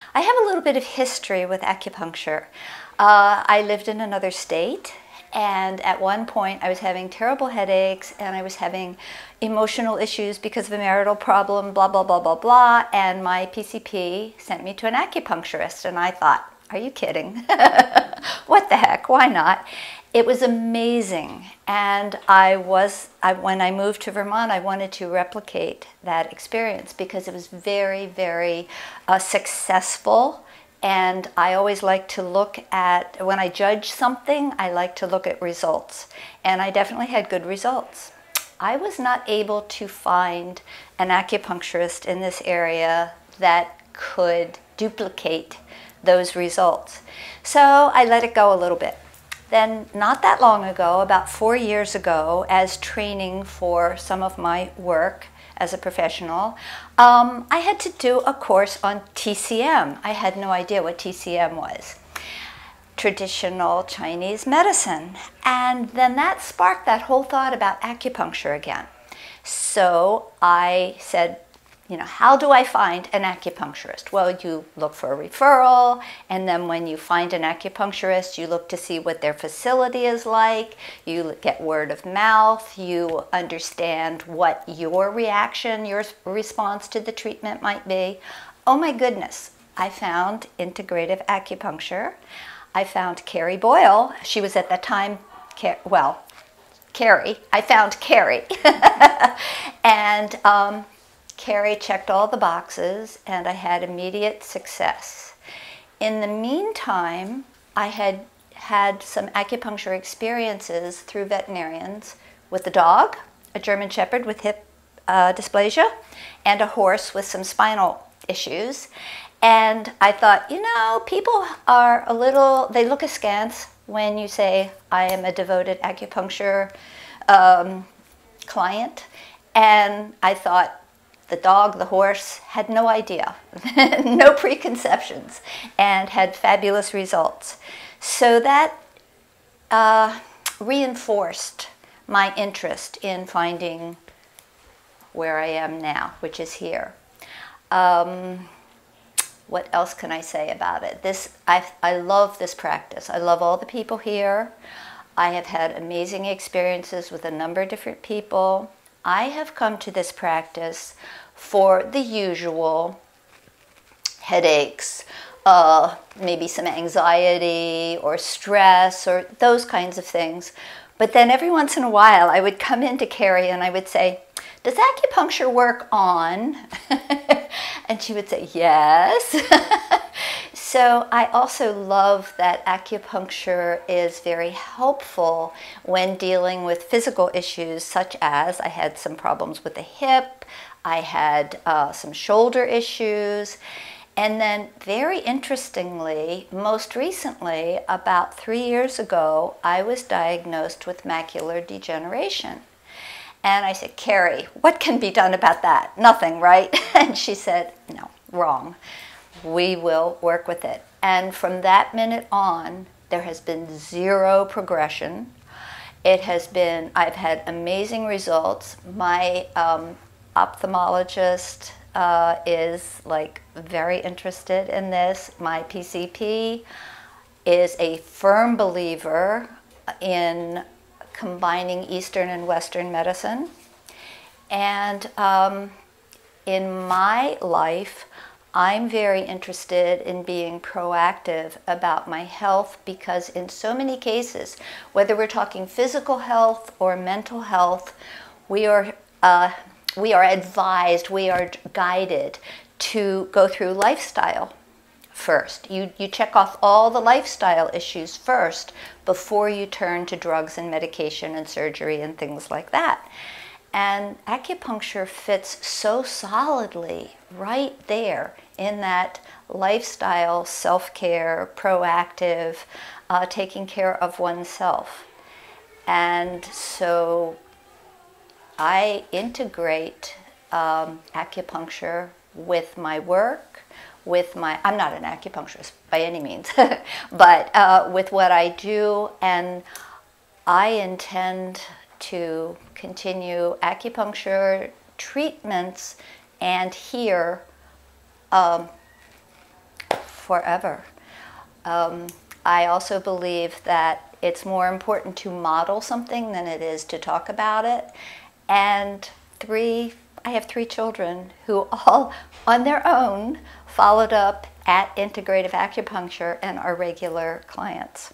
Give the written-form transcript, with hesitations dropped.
I have a little bit of history with acupuncture. I lived in another state, and at one point I was having terrible headaches and I was having emotional issues because of a marital problem, blah, blah, blah, blah, blah. And my PCP sent me to an acupuncturist, and I thought, are you kidding? What the heck? Why not? It was amazing. And when I moved to Vermont, I wanted to replicate that experience because it was very, very successful. And I always like to look at, when I judge something, I like to look at results. And I definitely had good results. I was not able to find an acupuncturist in this area that could duplicate those results. So I let it go a little bit. Then not that long ago, about 4 years ago, as training for some of my work as a professional, I had to do a course on TCM. I had no idea what TCM was. Traditional Chinese medicine. And then that sparked that whole thought about acupuncture again. So I said, how do I find an acupuncturist? Well, you look for a referral, and then when you find an acupuncturist, you look to see what their facility is like, you get word of mouth, you understand what your reaction, your response to the treatment might be. Oh my goodness, I found Integrative Acupuncture. I found Carrie Boyle. She was at that time, Carrie. I found Carrie. And Carrie checked all the boxes, and I had immediate success. In the meantime, I had had some acupuncture experiences through veterinarians with a dog, a German Shepherd with hip dysplasia, and a horse with some spinal issues. And I thought, people are they look askance when you say, I am a devoted acupuncture client. And I thought, the dog, the horse, had no idea, no preconceptions, and had fabulous results. So that reinforced my interest in finding where I am now, which is here. What else can I say about it? I love this practice. I love all the people here. I have had amazing experiences with a number of different people. I have come to this practice for the usual headaches, maybe some anxiety or stress or those kinds of things. But then every once in a while I would come into Carrie and I would say, does acupuncture work on? And she would say, yes. So I also love that acupuncture is very helpful when dealing with physical issues, such as I had some problems with the hip, I had some shoulder issues, and then very interestingly, most recently, about 3 years ago, I was diagnosed with macular degeneration. And I said, Carrie, what can be done about that? Nothing, right? And she said, no, wrong. We will work with it. And from that minute on, there has been zero progression. I've had amazing results. My ophthalmologist is very interested in this. My PCP is a firm believer in combining Eastern and Western medicine. And in my life, I'm very interested in being proactive about my health because in so many cases, whether we're talking physical health or mental health, we are advised, we are guided to go through lifestyle first. You check off all the lifestyle issues first before you turn to drugs and medication and surgery and things like that. And acupuncture fits so solidly right there in that lifestyle, self-care, proactive, taking care of oneself. And so I integrate acupuncture with my work, I'm not an acupuncturist by any means, but with what I do, and I intend to continue acupuncture treatments and here forever. I also believe that it's more important to model something than it is to talk about it. And I have 3 children who all, on their own, followed up at Integrative Acupuncture and are regular clients.